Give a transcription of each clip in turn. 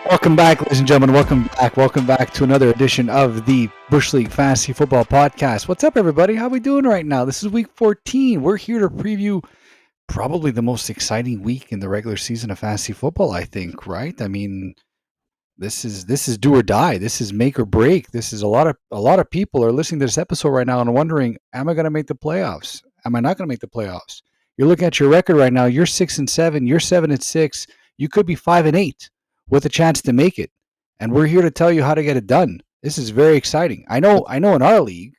Welcome back, ladies and gentlemen. Welcome back to another edition of the Bush League Fantasy Football Podcast. What's up, everybody? How we doing right now? This is week 14. We're here to preview probably the most exciting week in the regular season of fantasy football, I think, right? I mean, this is do or die. This is make or break. This is a lot of people are listening to this episode right now and wondering, am I going to make the playoffs? Am I not going to make the playoffs? You're looking at your record right now. You're 6-7. You're 7-6. You could be 5-8 with a chance to make it. And we're here to tell you how to get it done. This is very exciting. I know in our league,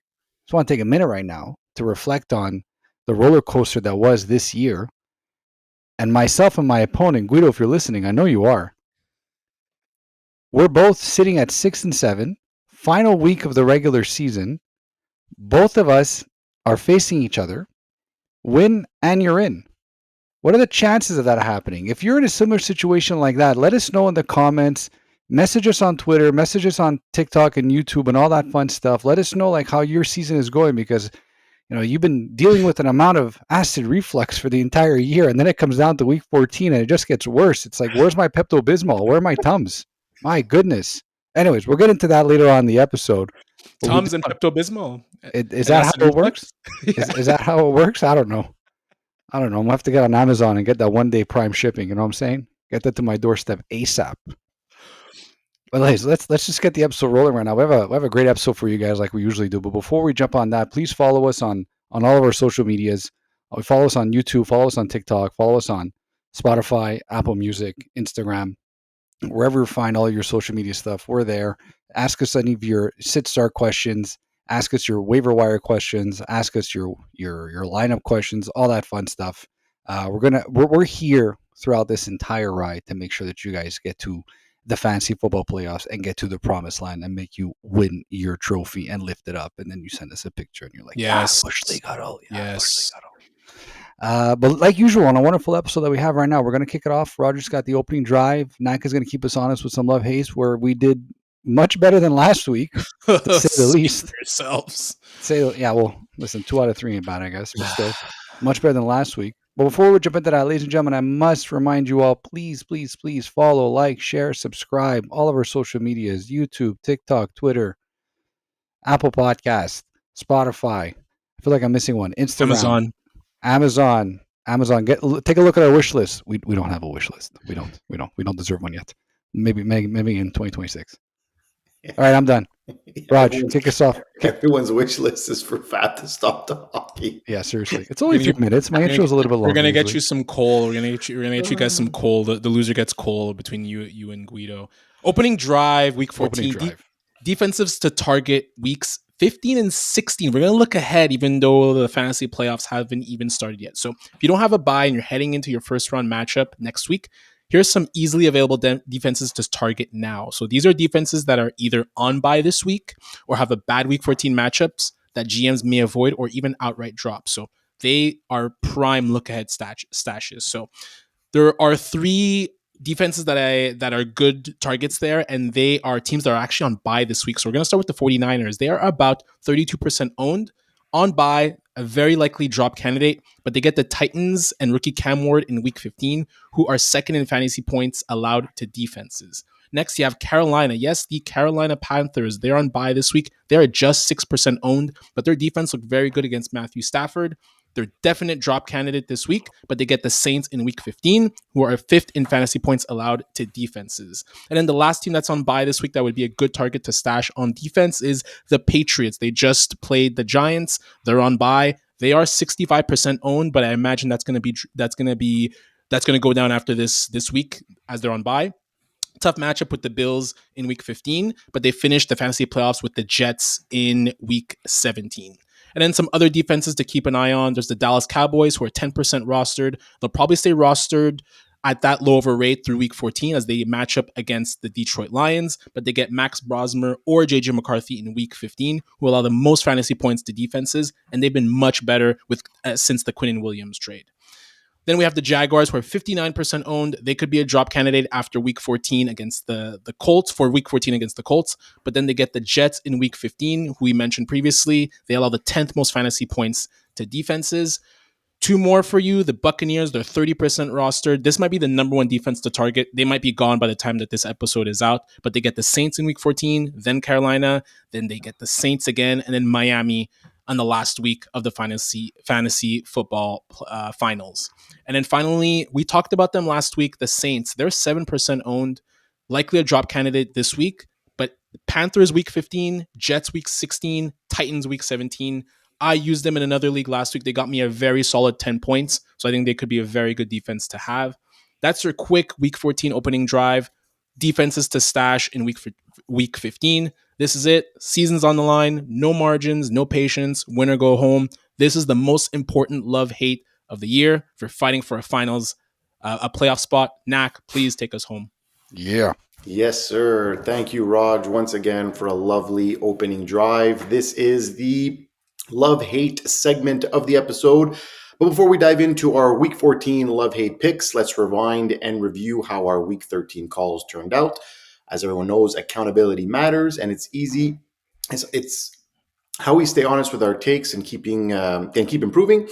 just want to take a minute right now to reflect on the roller coaster that was this year. And myself and my opponent, Guido, if you're listening, I know you are. We're both sitting at 6-7, final week of the regular season. Both of us are facing each other. Win and you're in. What are the chances of that happening? If you're in a similar situation like that, let us know in the comments. Message us on Twitter, message us on TikTok and YouTube and all that fun stuff. Let us know like how your season is going because you've been dealing with an amount of acid reflux for the entire year, and then it comes down to week 14 and it just gets worse. It's like, where's my Pepto-Bismol? Where are my Tums? My goodness. Anyways, we'll get into that later on in the episode. Tums and Pepto-Bismol. Is that how it works? Is that how it works? I don't know. I'm going to have to get on Amazon and get that one-day Prime shipping. You know what I'm saying? Get that to my doorstep ASAP. But let's just get the episode rolling right now. We have a great episode for you guys like we usually do. But before we jump on that, please follow us on all of our social medias. Follow us on YouTube, follow us on TikTok, follow us on Spotify, Apple Music, Instagram, wherever you find all your social media stuff. We're there. Ask us any of your sit-start questions. Ask us your waiver wire questions. Ask us your lineup questions. All that fun stuff. We're here throughout this entire ride to make sure that you guys get to the fantasy football playoffs and get to the promised land and make you win your trophy and lift it up. And then you send us a picture and you're like, yes, Bush League Huddle. Yes. But like usual, on a wonderful episode that we have right now, we're going to kick it off. Roger's got the opening drive. Naka's going to keep us honest with some love haste, where we did much better than last week, to say the least. Yourselves. Listen, 2 out of 3 ain't bad, I guess, but still much better than last week. But before we jump into that, ladies and gentlemen, I must remind you all, please follow, like, share, subscribe, all of our social medias, YouTube, TikTok, Twitter, Apple Podcast, Spotify. I feel like I'm missing one. Instagram. Amazon. Take a look at our wish list. We don't have a wish list. We don't deserve one yet. Maybe in 2026. All right, I'm done. Raj, kick us off. Everyone's wish list is for Fat to stop the hockey. Yeah, seriously. It's only 3 minutes. My intro is a little bit longer. We're gonna get you some coal. We're gonna get you guys some coal. The loser gets coal between you and Guido. Opening drive, week 14. Defensives to target weeks 15 and 16. We're going to look ahead, even though the fantasy playoffs haven't even started yet. So if you don't have a bye and you're heading into your first round matchup next week, here's some easily available defenses to target now. So these are defenses that are either on bye this week or have a bad week 14 matchups that GMs may avoid or even outright drop. So they are prime look ahead stashes. So there are 3 defenses that are good targets there, and they are teams that are actually on bye this week. So we're going to start with the 49ers. They are about 32% owned, on bye, a very likely drop candidate, but they get the Titans and rookie Cam Ward in week 15, who are second in fantasy points allowed to defenses. Next, you have Carolina. Yes, the Carolina Panthers. They're on bye this week. They're just 6% owned, but their defense looked very good against Matthew Stafford. They're definite drop candidate this week, but they get the Saints in week 15, who are 5th in fantasy points allowed to defenses. And then the last team that's on bye this week that would be a good target to stash on defense is the Patriots. They just played the Giants. They're on bye. They are 65% owned, but I imagine that's going to go down after this week as they're on bye. Tough matchup with the Bills in week 15, but they finished the fantasy playoffs with the Jets in week 17. And then some other defenses to keep an eye on. There's the Dallas Cowboys, who are 10% rostered. They'll probably stay rostered at that low of a rate through week 14 as they match up against the Detroit Lions, but they get Max Brosmer or JJ McCarthy in week 15, who allow the most fantasy points to defenses, and they've been much better since the Quinnen Williams trade. Then we have the Jaguars, who are 59% owned. They could be a drop candidate after week 14 against the Colts, for week 14 against the Colts. But then they get the Jets in week 15, who we mentioned previously. They allow the 10th most fantasy points to defenses. Two more for you. The Buccaneers, they're 30% rostered. This might be the number one defense to target. They might be gone by the time that this episode is out, but they get the Saints in week 14, then Carolina, then they get the Saints again, and then Miami on the last week of the fantasy football finals. And then finally, we talked about them last week, the Saints. They're 7% owned, likely a drop candidate this week, but Panthers week 15, Jets week 16, Titans week 17. I used them in another league last week. They got me a very solid 10 points. So I think they could be a very good defense to have. That's your quick week 14 opening drive. Defenses to stash in week 15. This is it. Season's on the line. No margins, no patience. Win or go home. This is the most important love-hate of the year. If you're fighting for a finals, a playoff spot, Knack, please take us home. Yeah. Yes, sir. Thank you, Raj, once again for a lovely opening drive. This is the love-hate segment of the episode. But before we dive into our Week 14 love-hate picks, let's rewind and review how our Week 13 calls turned out. As everyone knows, accountability matters, and it's easy. It's how we stay honest with our takes and keep improving.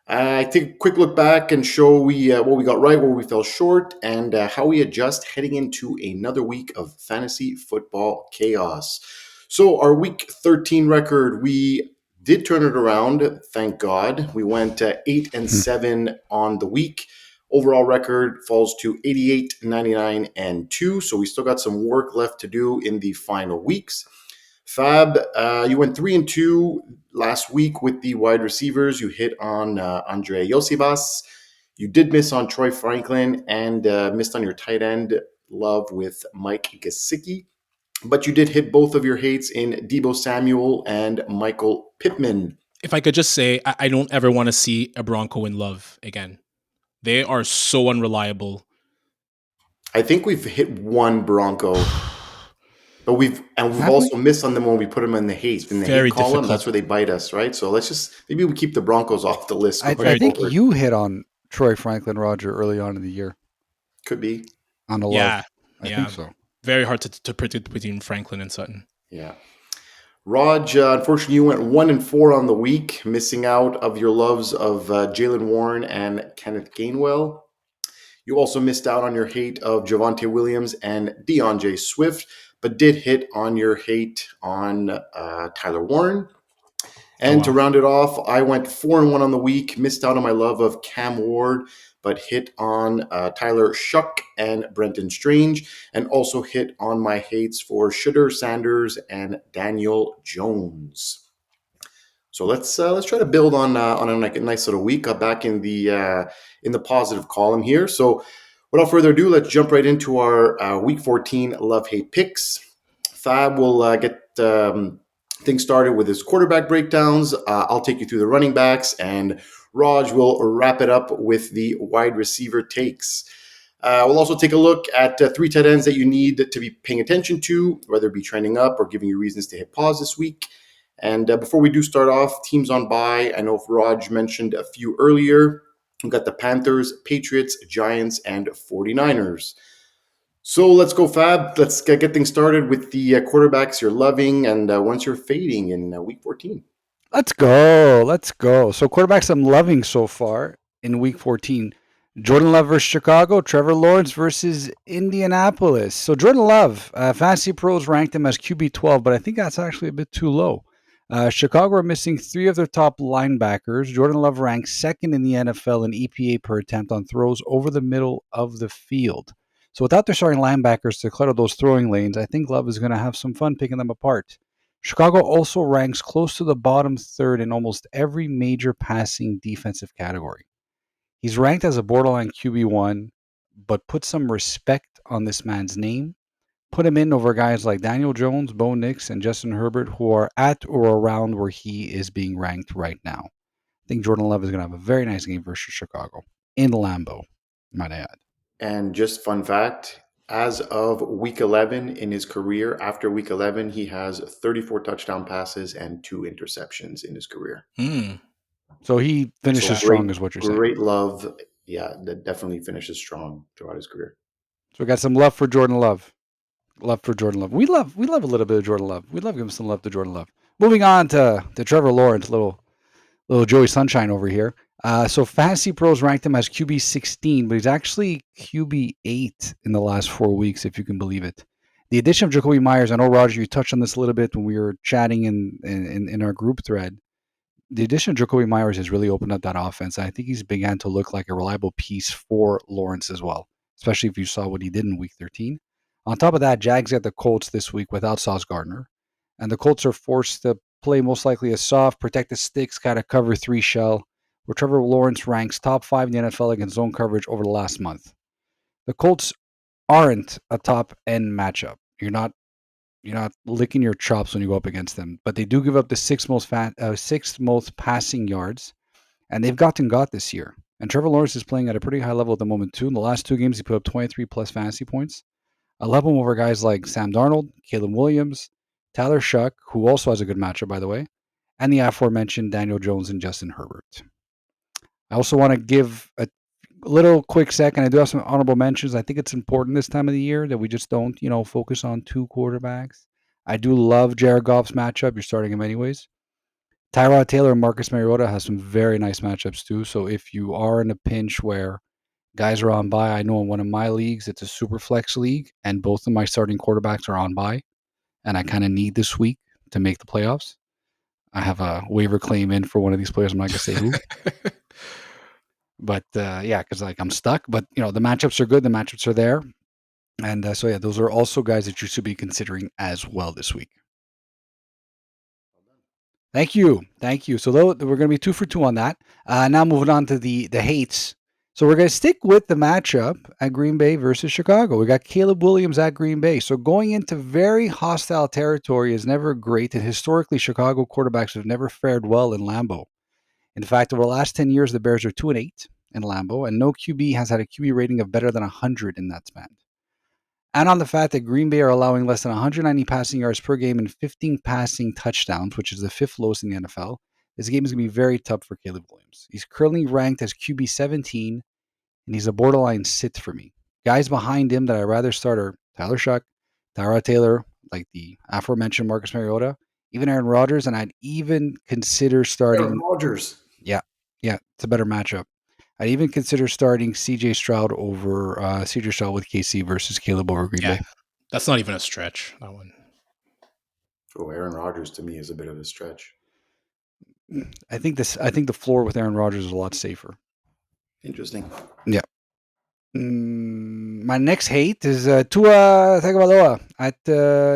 I take a quick look back and show what we got right, where we fell short, and how we adjust heading into another week of fantasy football chaos. So our Week 13 record, we did turn it around, thank God. We went 8-7 on the week. Overall record falls to 88, 99, and 2. So we still got some work left to do in the final weeks. Fab, you went 3-2 last week with the wide receivers. You hit on Andre Yosibas. You did miss on Troy Franklin and missed on your tight end love with Mike Gesicki. But you did hit both of your hates in Deebo Samuel and Michael Pittman. If I could just say, I don't ever want to see a Bronco in love again. They are so unreliable. I think we've hit one Bronco. But we've also missed on them when we put them in the hate. In the hate column, that's where they bite us, right? So maybe we keep the Broncos off the list. I think you hit on Troy Franklin, Roger, early on in the year. Could be. On the love. I think so. Very hard to predict between Franklin and Sutton. Yeah. Raj, unfortunately, you went 1-4 on the week, missing out of your loves of Jaylen Warren and Kenneth Gainwell. You also missed out on your hate of Javonte Williams and DeAndre Swift, but did hit on your hate on Tyler Warren. And to round it off, I went 4-1 on the week, missed out on my love of Cam Ward, but hit on Tyler Shuck and Brenton Strange, and also hit on my hates for Shedeur Sanders and Daniel Jones. So let's try to build on a nice little week back in the positive column here. So without further ado, let's jump right into our Week 14 love-hate picks. Fab will get things started with his quarterback breakdowns. I'll take you through the running backs, and Raj will wrap it up with the wide receiver takes. We'll also take a look at 3 tight ends that you need to be paying attention to, whether it be trending up or giving you reasons to hit pause this week. And before we do start off, teams on bye. I know Raj mentioned a few earlier. We've got the Panthers, Patriots, Giants, and 49ers. So let's go, Fab. Let's get things started with the quarterbacks you're loving and ones you're fading in Week 14. Let's go. So quarterbacks I'm loving so far in Week 14. Jordan Love versus Chicago. Trevor Lawrence versus Indianapolis. So Jordan Love, Fantasy Pros ranked him as QB 12, but I think that's actually a bit too low. Chicago are missing 3 of their top linebackers. Jordan Love ranks second in the NFL in EPA per attempt on throws over the middle of the field. So without their starting linebackers to clutter those throwing lanes, I think Love is going to have some fun picking them apart. Chicago also ranks close to the bottom third in almost every major passing defensive category. He's ranked as a borderline QB1, but put some respect on this man's name. Put him in over guys like Daniel Jones, Bo Nix, and Justin Herbert, who are at or around where he is being ranked right now. I think Jordan Love is going to have a very nice game versus Chicago in Lambeau, might I add. And just fun fact, as of Week 11 in his career, after Week 11, he has 34 touchdown passes and 2 interceptions in his career. So he finishes strong is what you're saying. Great love. Yeah, that definitely finishes strong throughout his career. So we got some love for Jordan Love. We love a little bit of Jordan Love. We love giving some love to Jordan Love. Moving on to Trevor Lawrence, little Little Joey Sunshine over here. So Fantasy Pros ranked him as QB 16, but he's actually QB 8 in the last 4 weeks, if you can believe it. The addition of Jakobi Meyers, I know, Roger, you touched on this a little bit when we were chatting in our group thread. The addition of Jakobi Meyers has really opened up that offense. I think he's began to look like a reliable piece for Lawrence as well, especially if you saw what he did in Week 13. On top of that, Jags get the Colts this week without Sauce Gardner, and the Colts are forced to play most likely a soft, protect the sticks, kind of cover 3 shell, where Trevor Lawrence ranks top 5 in the NFL against zone coverage over the last month. The Colts aren't a top end matchup. You're not licking your chops when you go up against them, but they do give up the sixth most passing yards, and they've got this year. And Trevor Lawrence is playing at a pretty high level at the moment too. In the last 2 games, he put up 23 plus fantasy points. I love him over guys like Sam Darnold, Caleb Williams, Tyler Shuck, who also has a good matchup, by the way, and the aforementioned Daniel Jones and Justin Herbert. I also want to give a little quick second. I do have some honorable mentions. I think it's important this time of the year that we just don't, focus on 2 quarterbacks. I do love Jared Goff's matchup. You're starting him anyways. Tyrod Taylor and Marcus Mariota has some very nice matchups too. So if you are in a pinch where guys are on bye, I know in one of my leagues, it's a super flex league, and both of my starting quarterbacks are on bye, and I kind of need this week to make the playoffs. I have a waiver claim in for one of these players. I'm not going to say who. But yeah, because I'm stuck. But the matchups are good. The matchups are there, and so yeah, those are also guys that you should be considering as well this week. Thank you. So we're going to be 2 for 2 on that. Now moving on to the hates. So we're going to stick with the matchup at Green Bay versus Chicago. We got Caleb Williams at Green Bay. So going into very hostile territory is never great, and historically, Chicago quarterbacks have never fared well in Lambeau. In fact, over the last 10 years, the Bears are 2-8 in Lambeau, and no QB has had a QB rating of better than 100 in that span. And on the fact that Green Bay are allowing less than 190 passing yards per game and 15 passing touchdowns, which is the 5th lowest in the NFL, this game is going to be very tough for Caleb Williams. He's currently ranked as QB 17, and he's a borderline sit for me. Guys behind him that I'd rather start are Tyler Shuck, Tyrod Taylor, like the aforementioned Marcus Mariota, even Aaron Rodgers, and I'd even consider starting Aaron Rodgers. Yeah, it's a better matchup. I'd even consider starting CJ Stroud with KC versus Caleb over Green Bay. That's not even a stretch, that one. Oh, Aaron Rodgers to me is a bit of a stretch. I think the floor with Aaron Rodgers is a lot safer. Interesting. Yeah. My next hate is Tua Tagovailoa at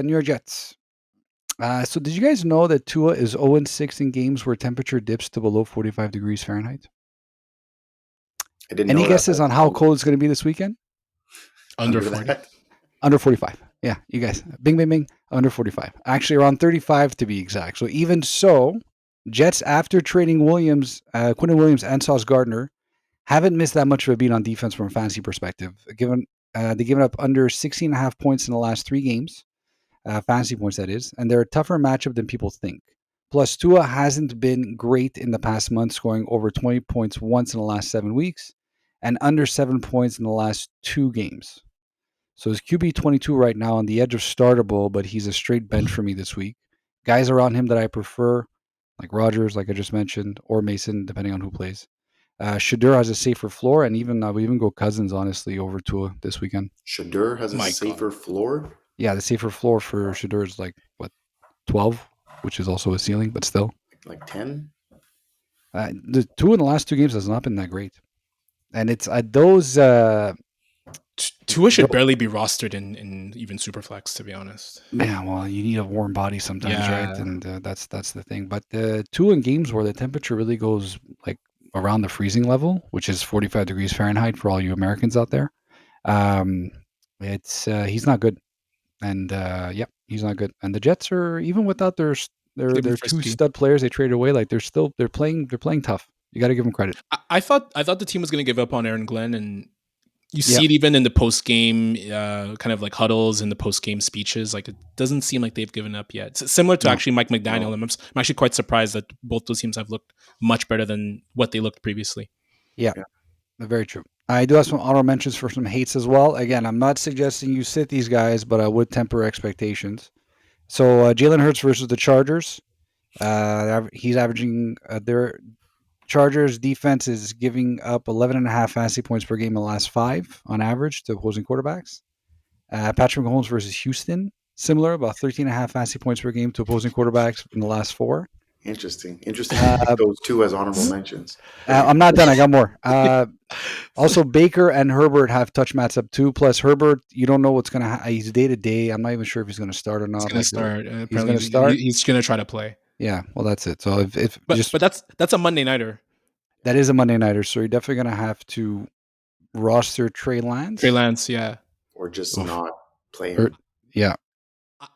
New York Jets. So did you guys know that Tua is 0-6 in games where temperature dips to below 45 degrees Fahrenheit? I didn't. Any guesses on how cold it's going to be this weekend? Under 40. Under 45. Yeah, you guys. Bing, bing, bing. Under 45. Actually, around 35 to be exact. So even so, Jets, after trading Quinnen Williams and Sauce Gardner, haven't missed that much of a beat on defense from a fantasy perspective. They've given up under 16.5 points in the last 3 games. Fantasy points, that is. And they're a tougher matchup than people think. Plus, Tua hasn't been great in the past month, scoring over 20 points once in the last 7 weeks and under 7 points in the last 2 games. So his QB 22 right now on the edge of startable, but he's a straight bench for me this week. Guys around him that I prefer, like Rodgers, like I just mentioned, or Mason, depending on who plays. Shadur has a safer floor, and we even go Cousins, honestly, over Tua this weekend. Shadur has a safer floor? Yeah, the safer floor for Shadur is 12, which is also a ceiling, but still. Like 10? The 2 in the last 2 games has not been that great. And it's those... Tua should barely be rostered in even Superflex, to be honest. Yeah, well, you need a warm body sometimes, right? And that's the thing. But the 2 in games where the temperature really goes around the freezing level, which is 45 degrees Fahrenheit for all you Americans out there, he's not good. And he's not good. And the Jets are, even without their 2 stud players they traded away, they're playing tough. You got to give them credit. I thought the team was going to give up on Aaron Glenn, and you see it even in the post game kind of like huddles and the post game speeches. Like, it doesn't seem like they've given up yet. It's similar to actually Mike McDaniel. No. I'm actually quite surprised that both those teams have looked much better than what they looked previously. Yeah. Very true. I do have some honorable mentions for some hates as well. Again, I'm not suggesting you sit these guys, but I would temper expectations. So Jalen Hurts versus the Chargers. He's averaging Chargers defense is giving up 11.5 fantasy points per game in the last 5 on average to opposing quarterbacks. Patrick Mahomes versus Houston, similar, about 13.5 fantasy points per game to opposing quarterbacks in the last 4. Interesting to pick those two as honorable mentions. I'm not done. I got more. Also, Baker and Herbert have touch matchup too. Plus, Herbert, you don't know what's going to happen. He's day to day. I'm not even sure if he's going to start or not. He's going to start. He's going to start. He's going to try to play. Yeah, well, that's it. So but that's a Monday nighter. That is a Monday nighter. So you're definitely going to have to roster Trey Lance. Yeah. Or just not play him. Yeah.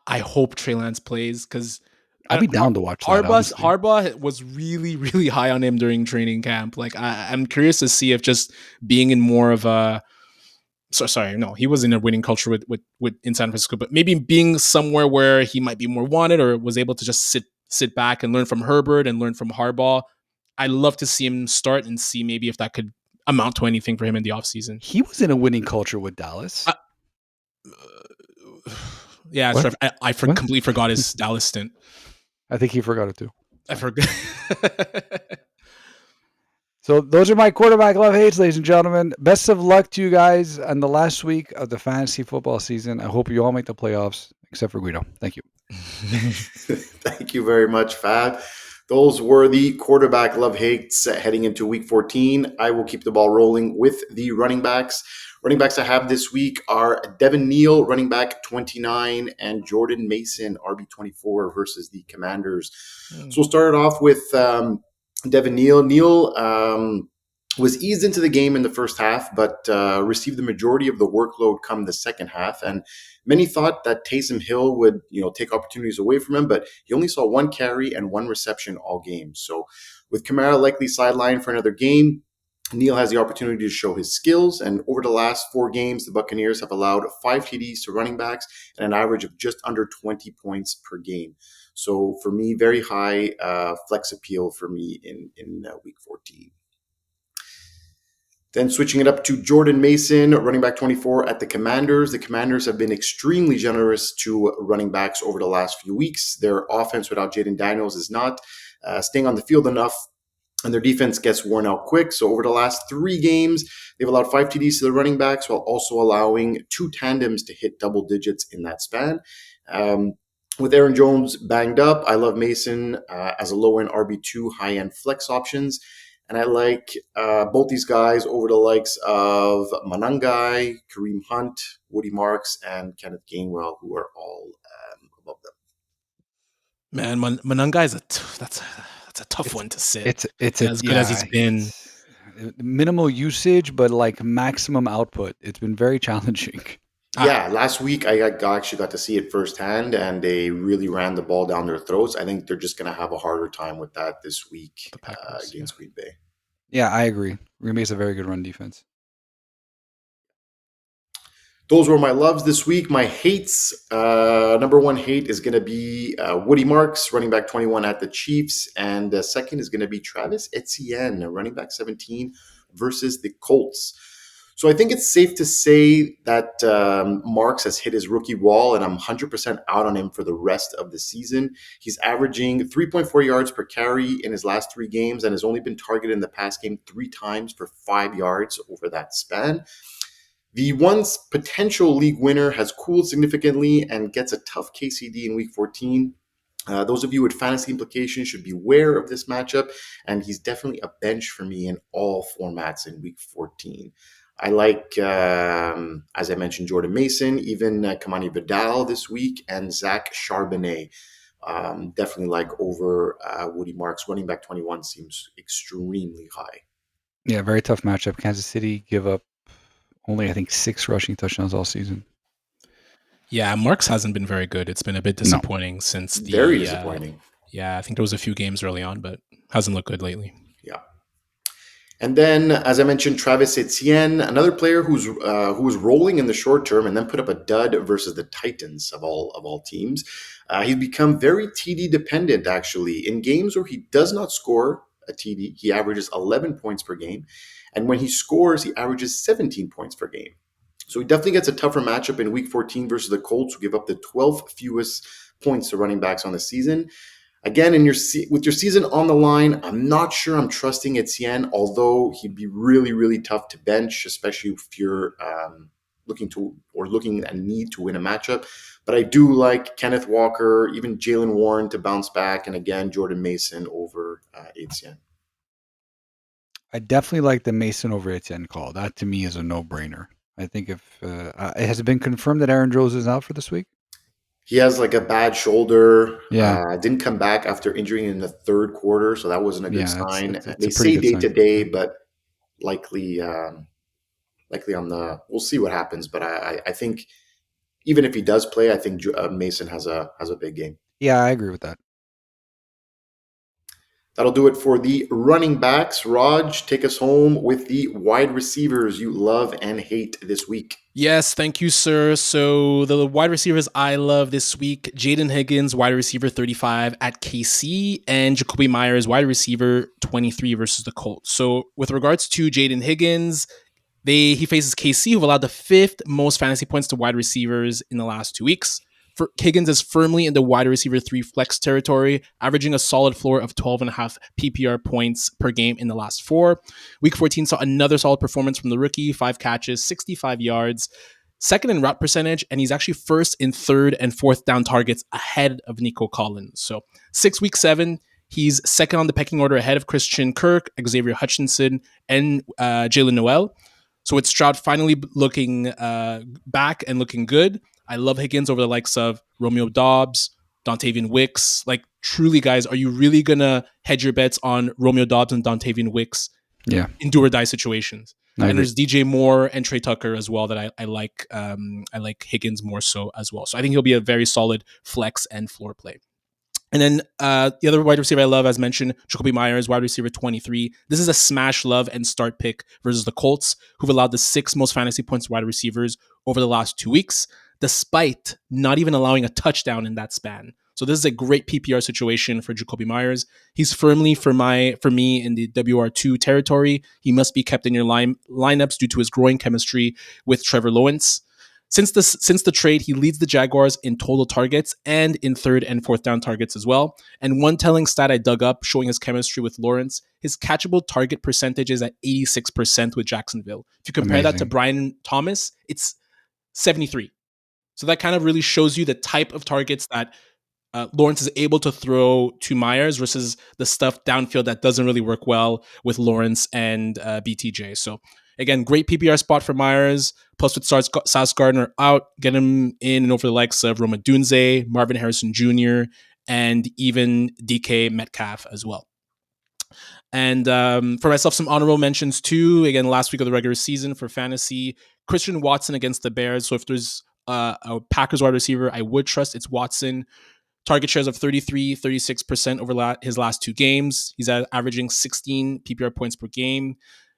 I hope Trey Lance plays because I'll be down to watch that. Harbaugh was really, really high on him during training camp. Like I'm curious to see if just being in more of a he was in a winning culture with in San Francisco, but maybe being somewhere where he might be more wanted or was able to just sit back and learn from Herbert and learn from Harbaugh. I'd love to see him start and see maybe if that could amount to anything for him in the offseason. He was in a winning culture with Dallas. Yeah, I completely forgot his Dallas stint. I think he forgot it too. I forgot. So those are my quarterback love hates, ladies and gentlemen. Best of luck to you guys on the last week of the fantasy football season. I hope you all make the playoffs, except for Guido. Thank you. Thank you very much, Fab. Those were the quarterback love hates heading into week 14. I will keep the ball rolling with the running backs. Running backs I have this week are Devin Neal, running back 29, and Jordan Mason, RB 24 versus the Commanders. So we'll start it off with Devin Neal. Neal was eased into the game in the first half, but received the majority of the workload come the second half. And many thought that Taysom Hill would, take opportunities away from him, but he only saw 1 carry and 1 reception all game. So with Kamara likely sidelined for another game, Neal has the opportunity to show his skills. And over the last 4 games, the Buccaneers have allowed 5 TDs to running backs and an average of just under 20 points per game. So for me, very high flex appeal for me in week 14. Then switching it up to Jordan Mason, running back 24 at the Commanders. The Commanders have been extremely generous to running backs over the last few weeks. Their offense without Jayden Daniels is not staying on the field enough, and their defense gets worn out quick. So over the last 3 games, they've allowed 5 TDs to the running backs while also allowing 2 tandems to hit double digits in that span. With Aaron Jones banged up, I love Mason as a low-end RB2, high-end flex options. And I like both these guys over the likes of Manangai, Kareem Hunt, Woody Marks, and Kenneth Gainwell, who are all above them. Man, Manangai is that's a tough one to sit. It's as good as he's been. Minimal usage, but like maximum output. It's been very challenging. Yeah, last week I actually got to see it firsthand, and they really ran the ball down their throats. I think they're just going to have a harder time with that this week against Green Bay. Yeah, I agree. Green Bay's a very good run defense. Those were my loves this week. My hates, number 1 hate is going to be Woody Marks, running back 21 at the Chiefs, and second is going to be Travis Etienne, running back 17 versus the Colts. So I think it's safe to say that Marks has hit his rookie wall, and I'm 100% out on him for the rest of the season. He's averaging 3.4 yards per carry in his last 3 games and has only been targeted in the pass game 3 times for 5 yards over that span. The once potential league winner has cooled significantly and gets a tough KCD in week 14. Those of you with fantasy implications should be aware of this matchup, and he's definitely a bench for me in all formats in week 14. I like, as I mentioned, Jordan Mason, even Kamani Vidal this week, and Zach Charbonnet. Definitely like over Woody Marks. Running back 21 seems extremely high. Yeah, very tough matchup. Kansas City give up only, I think, 6 rushing touchdowns all season. Yeah, Marks hasn't been very good. It's been a bit disappointing since the... Very disappointing. I think there was a few games early on, but hasn't looked good lately. Yeah. And then, as I mentioned, Travis Etienne, another player who was rolling in the short term and then put up a dud versus the Titans of all teams. He's become very TD dependent, actually. In games where he does not score a TD, he averages 11 points per game. And when he scores, he averages 17 points per game. So he definitely gets a tougher matchup in week 14 versus the Colts, who give up the 12th fewest points to running backs on the season. Again, with your season on the line, I'm not sure I'm trusting Etienne, although he'd be really, really tough to bench, especially if you're looking and need to win a matchup. But I do like Kenneth Walker, even Jaylen Warren to bounce back, and again, Jordan Mason over Etienne. I definitely like the Mason over Etienne call. That to me is a no-brainer. I think if has it been confirmed that Aaron Jones is out for this week? He has like a bad shoulder. Yeah. Didn't come back after injuring in the third quarter, so that wasn't a good sign. It's They a pretty say good day sign. to day, but likely on we'll see what happens. But I think even if he does play, I think Mason has a big game. Yeah, I agree with that. That'll do it for the running backs. Raj, take us home with the wide receivers you love and hate this week. Yes, thank you, sir. So the wide receivers I love this week, Jayden Higgins, wide receiver 35 at KC, and Jakobi Meyers, wide receiver 23 versus the Colts. So with regards to Jayden Higgins, he faces KC, who've allowed the 5th most fantasy points to wide receivers in the last 2 weeks. Higgins is firmly in the wide receiver 3 flex territory, averaging a solid floor of 12.5 PPR points per game in the last 4. Week 14 saw another solid performance from the rookie, 5 catches, 65 yards, second in route percentage, and he's actually first in third and fourth down targets ahead of Nico Collins. So week 7, he's second on the pecking order ahead of Christian Kirk, Xavier Hutchinson, and Jaylen Noel. So with Stroud finally looking back and looking good, I love Higgins over the likes of Romeo Doubs, Dontavian Wicks. Like, truly, guys, are you really going to hedge your bets on Romeo Doubs and Dontavian Wicks in do or die situations? And there's DJ Moore and Trey Tucker as well that I like. I like Higgins more so as well. So I think he'll be a very solid flex and floor play. And then the other wide receiver I love, as mentioned, Jakobi Meyers, wide receiver 23. This is a smash love and start pick versus the Colts, who've allowed the 6th most fantasy points to wide receivers over the last 2 weeks, despite not even allowing a touchdown in that span. So this is a great PPR situation for Jakobi Meyers. He's firmly for me in the WR2 territory. He must be kept in your lineups due to his growing chemistry with Trevor Lawrence. Since the trade, he leads the Jaguars in total targets and in third and fourth down targets as well. And one telling stat I dug up showing his chemistry with Lawrence, his catchable target percentage is at 86% with Jacksonville. If you compare that to Brian Thomas, it's 73. So that kind of really shows you the type of targets that Lawrence is able to throw to Meyers versus the stuff downfield that doesn't really work well with Lawrence and BTJ. So again, great PPR spot for Meyers. Plus with Sauce Gardner out, get him in and over the likes of Roma Dunze, Marvin Harrison Jr., and even DK Metcalf as well. And for myself, some honorable mentions too. Again, last week of the regular season for fantasy, Christian Watson against the Bears. So if there's a Packers wide receiver I would trust, it's Watson. Target shares of 33, 36% over his last 2 games. He's averaging 16 PPR points per game.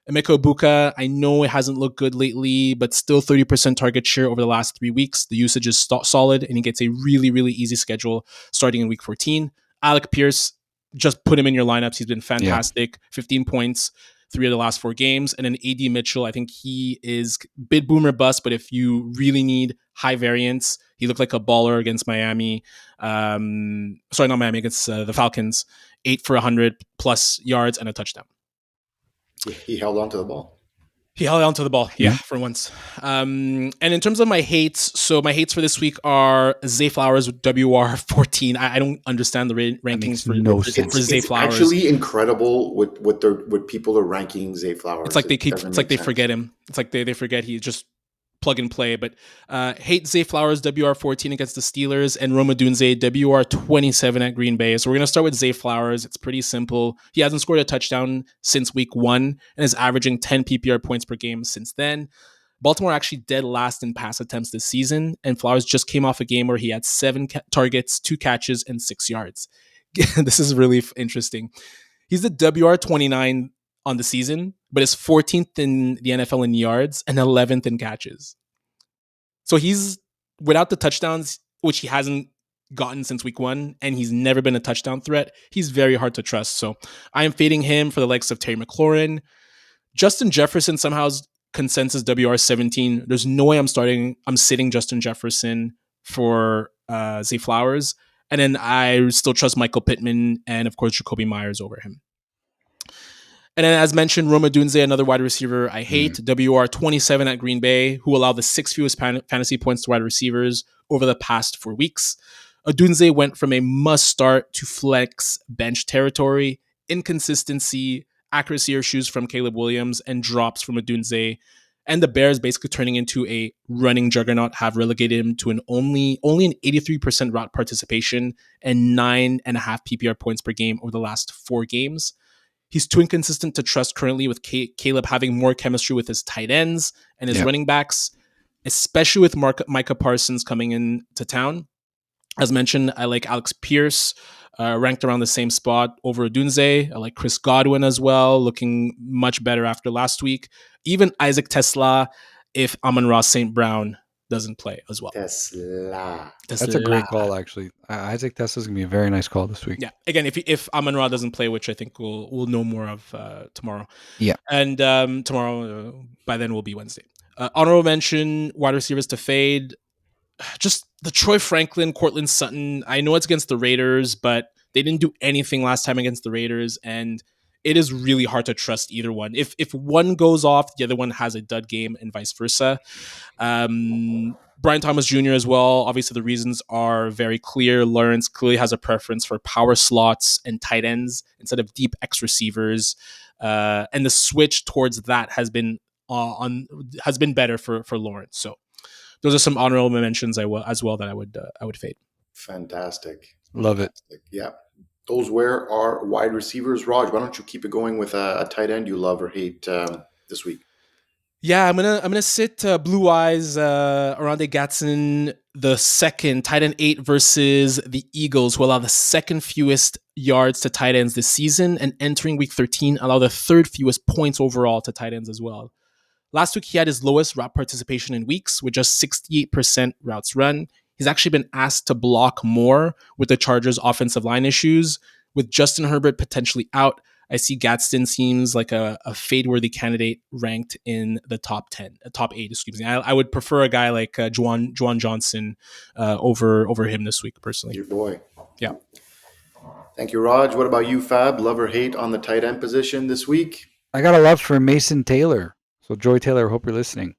Emeka Egbuka, I know it hasn't looked good lately, but still 30% target share over the last 3 weeks. The usage is solid, and he gets a really, really easy schedule starting in week 14. Alec Pierce, just put him in your lineups. He's been fantastic. 15 points, 3 of the last 4 games. And then AD Mitchell, I think he is bit boomer bust, but if you really need high variance, he looked like a baller against Miami. Sorry, not Miami, against the Falcons. 8 for 100 plus yards and a touchdown. He held on to the ball. He held on to the ball, yeah, for once. And in terms of my hates, so my hates for this week are Zay Flowers with WR14. I don't understand the rankings for Zay Flowers. It's actually incredible what people are ranking Zay Flowers. It's like they forget him. It's like they forget he just plug and play. But hate Zay Flowers, WR14 against the Steelers, and Roma Dunze, WR27 at Green Bay. So we're going to start with Zay Flowers. It's pretty simple. He hasn't scored a touchdown since week 1 and is averaging 10 PPR points per game since then. Baltimore actually dead last in pass attempts this season, and Flowers just came off a game where he had 7 targets, 2 catches, and 6 yards. This is really interesting. He's the WR29 on the season, but is 14th in the NFL in yards and 11th in catches. So he's, without the touchdowns, which he hasn't gotten since week 1, and he's never been a touchdown threat, he's very hard to trust. So I am fading him for the likes of Terry McLaurin. Justin Jefferson somehow's consensus WR17. There's no way I'm sitting Justin Jefferson for Zay Flowers. And then I still trust Michael Pittman and, of course, Jakobi Meyers over him. And then, as mentioned, Rome Odunze, another wide receiver I hate. WR27 at Green Bay, who allowed the 6th fewest fantasy points to wide receivers over the past 4 weeks. Odunze went from a must-start to flex bench territory. Inconsistency, accuracy issues from Caleb Williams, and drops from Odunze. And the Bears basically turning into a running juggernaut have relegated him to only an 83% route participation and 9.5 PPR points per game over the last 4 games. He's too inconsistent to trust currently, with Caleb having more chemistry with his tight ends and his running backs, especially with Micah Parsons coming into town. As mentioned, I like Alex Pierce, ranked around the same spot over Odunze. I like Chris Godwin as well, looking much better after last week. Even Isaac Tesla, if Amon-Ra St. Brown doesn't play as well. Tesla. That's a great call, actually. Isaac Tesla's going to be a very nice call this week. Yeah. Again, if Amon-Ra doesn't play, which I think we'll know more of tomorrow. Yeah. And tomorrow, by then, will be Wednesday. Honorable mention, wide receivers to fade. Just the Troy Franklin, Cortland Sutton. I know it's against the Raiders, but they didn't do anything last time against the Raiders, and it is really hard to trust either one. If one goes off, the other one has a dud game, and vice versa. Brian Thomas Jr. as well. Obviously, the reasons are very clear. Lawrence clearly has a preference for power slots and tight ends instead of deep X receivers, and the switch towards that has been better for Lawrence. So those are some honorable mentions as well that I would fade. Fantastic. Love it. Yeah. Those were our wide receivers. Raj, why don't you keep it going with a tight end you love or hate this week? Yeah, I'm gonna sit Blue Eyes Arande Gatson the second, tight end 8 versus the Eagles, who allow the second fewest yards to tight ends this season, and entering week 13 allow the third fewest points overall to tight ends as well. Last week, he had his lowest route participation in weeks with just 68% routes run. He's actually been asked to block more with the Chargers' offensive line issues. With Justin Herbert potentially out, I see Gadsden seems like a fade-worthy candidate ranked in the top 8, excuse me. I would prefer a guy like Juwan Johnson over him this week, personally. Your boy. Yeah. Thank you, Raj. What about you, Fab? Love or hate on the tight end position this week? I got a love for Mason Taylor. So, Joy Taylor, hope you're listening.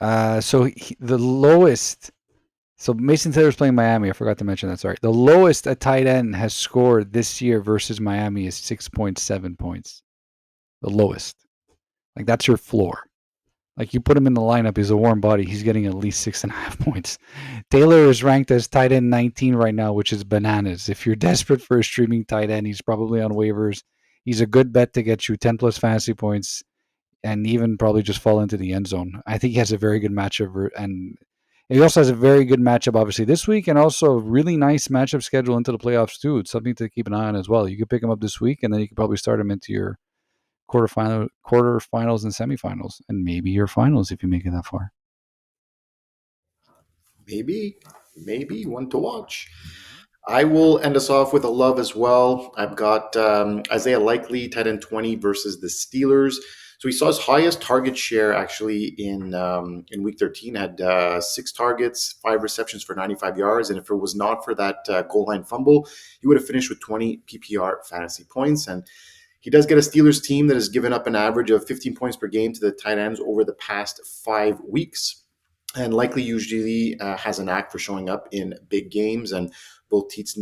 The lowest... So Mason Taylor's playing Miami. I forgot to mention that. Sorry. The lowest a tight end has scored this year versus Miami is 6.7 points. The lowest. Like, that's your floor. Like, you put him in the lineup, he's a warm body. He's getting at least 6.5 points. Taylor is ranked as tight end 19 right now, which is bananas. If you're desperate for a streaming tight end, he's probably on waivers. He's a good bet to get you 10 plus fantasy points and even probably just fall into the end zone. I think he has a very good matchup, and he also has a very good matchup, obviously, this week, and also a really nice matchup schedule into the playoffs, too. It's something to keep an eye on as well. You could pick him up this week, and then you could probably start him into your quarterfinals and semifinals, and maybe your finals if you make it that far. Maybe one to watch. I will end us off with a love as well. I've got Isaiah Likely, tight end 20 versus the Steelers. So he saw his highest target share actually in week 13, had 6 targets, 5 receptions for 95 yards. And if it was not for that goal line fumble, he would have finished with 20 PPR fantasy points. And he does get a Steelers team that has given up an average of 15 points per game to the tight ends over the past 5 weeks. And Likely usually has an act for showing up in big games, and both teams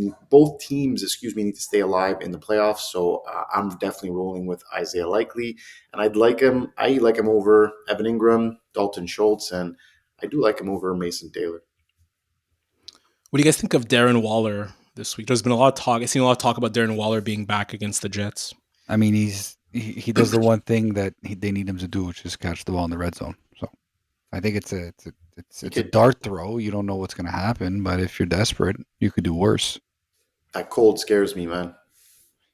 need to stay alive in the playoffs. So I'm definitely rolling with Isaiah Likely, and I like him over Evan Ingram, Dalton Schultz, and I do like him over Mason Taylor. What do you guys think of Darren Waller this week? There's been a lot of talk. I've seen a lot of talk about Darren Waller being back against the Jets. I mean, he does the one thing that they need him to do, which is catch the ball in the red zone. So I think it's a dart throw. You don't know what's going to happen, but if you're desperate, you could do worse. That cold scares me, man.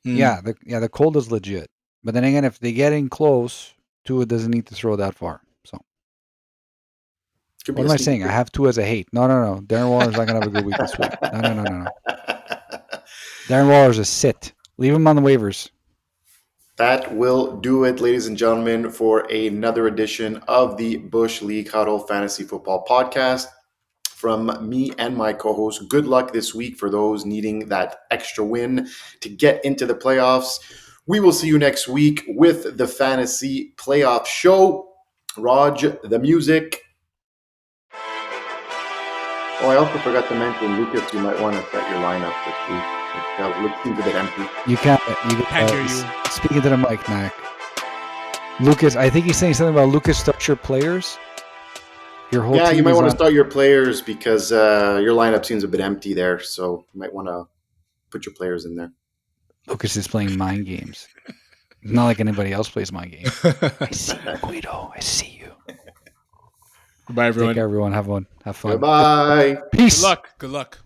Yeah, the cold is legit. But then again, if they get in close, Tua doesn't need to throw that far. So what am I saying? I have Tua as a hate. No. Darren Waller's not going to have a good week this week. No. Darren Waller's a sit. Leave him on the waivers. That will do it, ladies and gentlemen, for another edition of the Bush League Huddle Fantasy Football Podcast. from me and my co-host. Good luck this week for those needing that extra win to get into the playoffs. We will see you next week with the Fantasy Playoff Show. Raj, the music. Oh, I also forgot to mention, Lucas, you might want to set your lineup this week. It seems a bit empty. You can't hear you. Speaking to the mic, Mac. Lucas, I think he's saying something about Lucas start your players. Your whole team you might want to on... start your players because your lineup seems a bit empty there. So you might want to put your players in there. Lucas is playing mind games. Not like anybody else plays mind games. I see you, Guido. I see you. Goodbye, everyone. Take care, everyone. Have fun. Goodbye. Peace. Good luck.